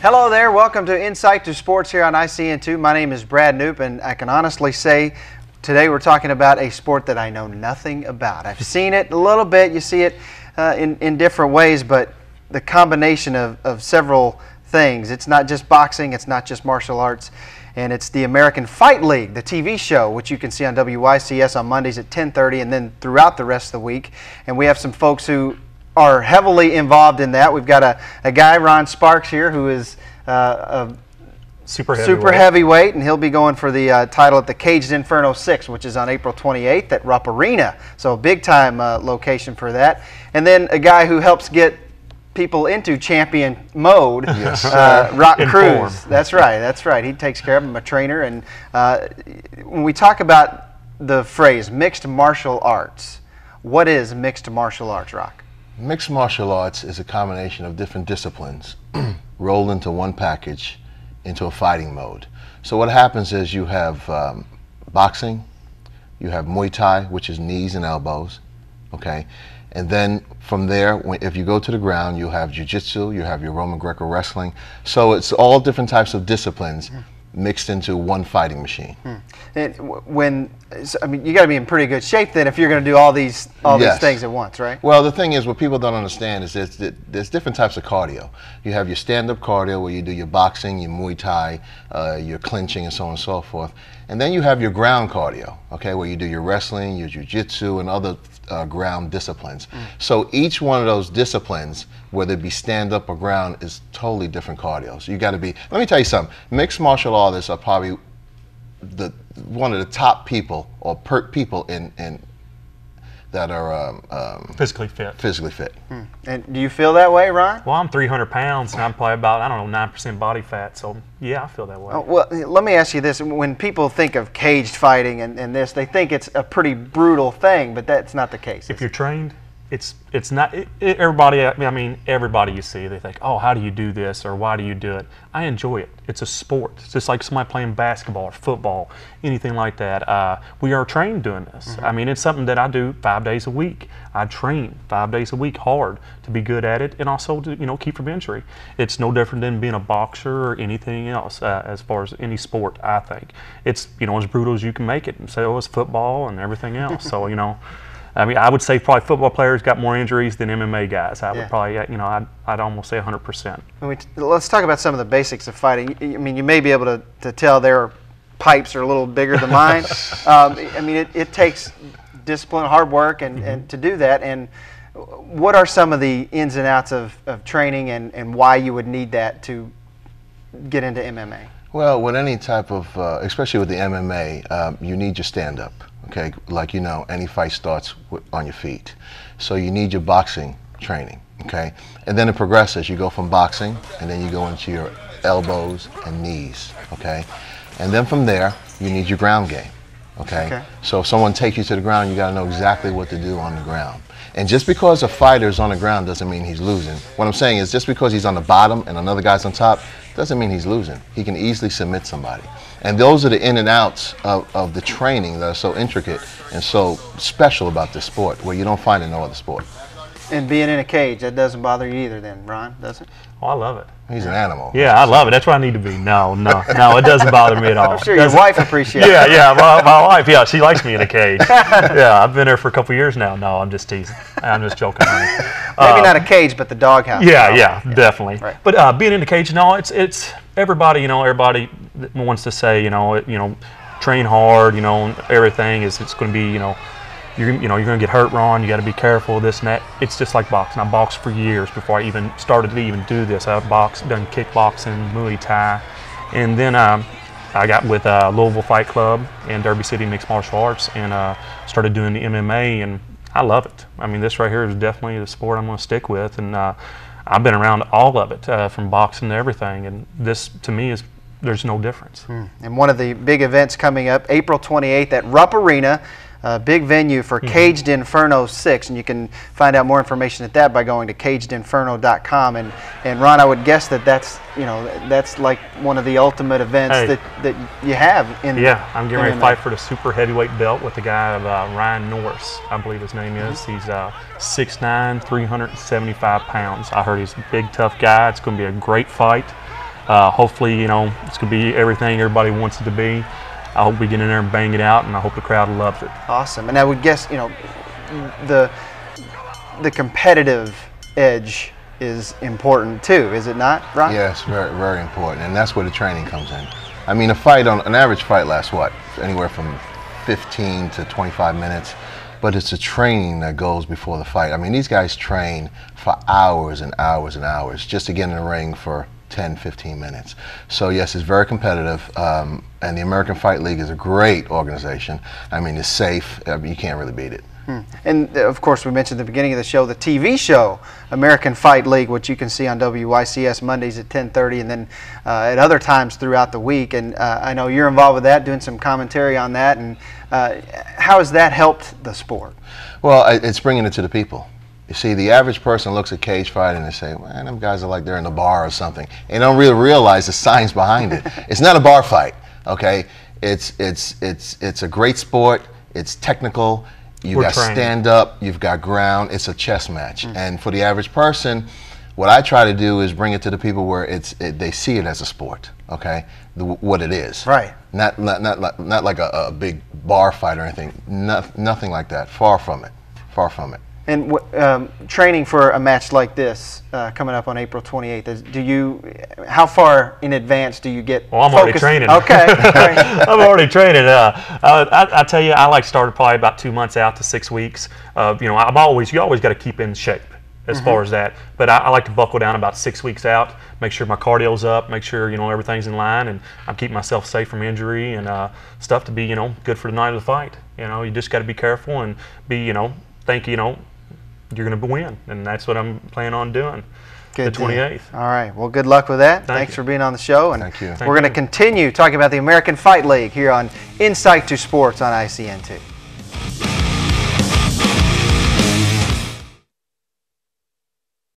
Hello there, welcome to Insight to Sports here on ICN2. My name is Brad Knoop, and I can honestly say today we're talking about a sport that I know nothing about. I've seen it a little bit, you see it in different ways, but the combination of several things. It's not just boxing, it's not just martial arts, and it's the American Fight League, the TV show, which you can see on WYCS on Mondays at 10:30 and then throughout the rest of the week. And we have some folks who are heavily involved in that. We've got a guy, Ron Sparks, here who is a super heavyweight, and he'll be going for the title at the Caged Inferno 6, which is on April 28th at Rupp Arena. So a big-time location for that. And then a guy who helps get people into champion mode, yes. Rock Cruz. That's right. He takes care of them, a trainer. And when we talk about the phrase mixed martial arts, what is mixed martial arts, Rock? Mixed martial arts is a combination of different disciplines rolled into one package into a fighting mode. So what happens is you have boxing, you have Muay Thai, which is knees and elbows, okay? And then from there, if you go to the ground, you have Jiu-Jitsu, you have your Roman Greco wrestling. So it's all different types of disciplines mixed into one fighting machine. And I mean, you got to be in pretty good shape then if you're going to do all these things at once, right? Well, the thing is, what people don't understand is there's different types of cardio. You have your stand-up cardio where you do your boxing, your Muay Thai, your clinching, and so on and so forth. And then you have your ground cardio, okay, where you do your wrestling, your jiu-jitsu, and other ground disciplines. So each one of those disciplines, whether it be stand-up or ground, is totally different cardio. So you got to be, let me tell you something, mixed martial artists are probably one of the top people or people in that are physically fit. And do you feel that way, Ron? Well, I'm 300 pounds and I'm probably about, I don't know, 9% body fat, so yeah, I feel that way. Oh, well, let me ask you this. When people think of caged fighting and this, they think it's a pretty brutal thing, but that's not the case. If you're trained, it's not, everybody, I mean, everybody you see, they think, oh, how do you do this, or why do you do it? I enjoy it. It's a sport. It's just like somebody playing basketball or football, anything like that. We are trained doing this. I mean, it's something that I do 5 days a week. I train 5 days a week hard to be good at it, and also to, keep from injury. It's no different than being a boxer or anything else as far as any sport, I think. It's, as brutal as you can make it, and so is football and everything else. So, I mean, I would say probably football players got more injuries than MMA guys. I would probably, I'd almost say 100%. Let's talk about some of the basics of fighting. I mean, you may be able to tell their pipes are a little bigger than mine. I mean, it takes discipline, hard work, and to do that. And what are some of the ins and outs of training and why you would need that to get into MMA? Well, with any type of, especially with the MMA, you need your stand-up. Okay, like any fight starts on your feet. So you need your boxing training, okay? And then it progresses. You go from boxing, and then you go into your elbows and knees, okay? And then from there, you need your ground game, okay? So if someone takes you to the ground, you gotta know exactly what to do on the ground. And just because a fighter is on the ground doesn't mean he's losing. What I'm saying is just because he's on the bottom and another guy's on top, doesn't mean he's losing. He can easily submit somebody. And those are the in and outs of the training that are so intricate and so special about this sport, where you don't find in no other sport. And being in a cage, that doesn't bother you either then, Ron, does it? Oh, I love it. He's an animal. Yeah, I love it. That's where I need to be. No, it doesn't bother me at all. I'm sure your wife appreciates it. Yeah, my wife, she likes me in a cage. Yeah, I've been there for a couple years now. No, I'm just teasing. I'm just joking. Maybe not a cage, but the doghouse. Yeah, definitely. Right. But being in the cage, no, it's everybody. Everybody wants to say, train hard. Everything is. It's going to be, you're going to get hurt, Ron. You got to be careful, this and that. It's just like boxing. I boxed for years before I even started to even do this. I've done kickboxing, Muay Thai, and then I got with Louisville Fight Club and Derby City Mixed Martial Arts, and started doing the MMA, and I love it. I mean, this right here is definitely the sport I'm going to stick with, and I've been around all of it, from boxing to everything, and this, to me, there's no difference. And one of the big events coming up, April 28th at Rupp Arena, big venue for Caged Inferno 6, and you can find out more information at that by going to cagedinferno.com. And Ron, I would guess that's like one of the ultimate events that you have in. Yeah, I'm getting ready to fight for the super heavyweight belt with the guy Ryan Norris, I believe his name is. He's 6'9", 375 pounds. I heard he's a big, tough guy. It's going to be a great fight. Hopefully, you know, it's going to be everything everybody wants it to be. I hope we get in there and bang it out, and I hope the crowd loves it. Awesome. And I would guess, you know, the competitive edge is important too, is it not, Ron? Yes, very, very important, and that's where the training comes in. I mean, an average fight lasts what? Anywhere from 15 to 25 minutes, but it's the training that goes before the fight. I mean, these guys train for hours and hours and hours just to get in the ring for 10, 15 minutes. So yes, it's very competitive, and the American Fight League is a great organization. I mean, it's safe. I mean, you can't really beat it. And of course, we mentioned at the beginning of the show the TV show American Fight League, which you can see on WYCS Mondays at 10:30, and then at other times throughout the week. And I know you're involved with that, doing some commentary on that. And how has that helped the sport? Well, it's bringing it to the people. You see, the average person looks at cage fighting and they say, "Man, them guys are like they're in a bar or something." And they don't really realize the science behind it. It's not a bar fight, okay? It's a great sport. It's technical. You've got stand up, you've got ground, it's a chess match. And for the average person, what I try to do is bring it to the people where they see it as a sport, okay? What it is. Right. Not like a big bar fight or anything. Nothing like that. Far from it. Far from it. And training for a match like this coming up on April 28th, how far in advance do you get Well, I'm focused? already training. Okay. I'm already training. I tell you, I like started probably about 2 months out to 6 weeks. You know, you always got to keep in shape as far as that. But I like to buckle down about 6 weeks out, make sure my cardio's up, make sure, you know, everything's in line, and I'm keeping myself safe from injury and stuff to be, you know, good for the night of the fight. You know, you just got to be careful and be, you know, think, you know, you're going to win, and that's what I'm planning on doing. Good the 28th. All right. Well, good luck with that. Thanks you. for being on the show. And Thank you. We're going to continue talking about the American Fight League here on Insight to Sports on ICN2.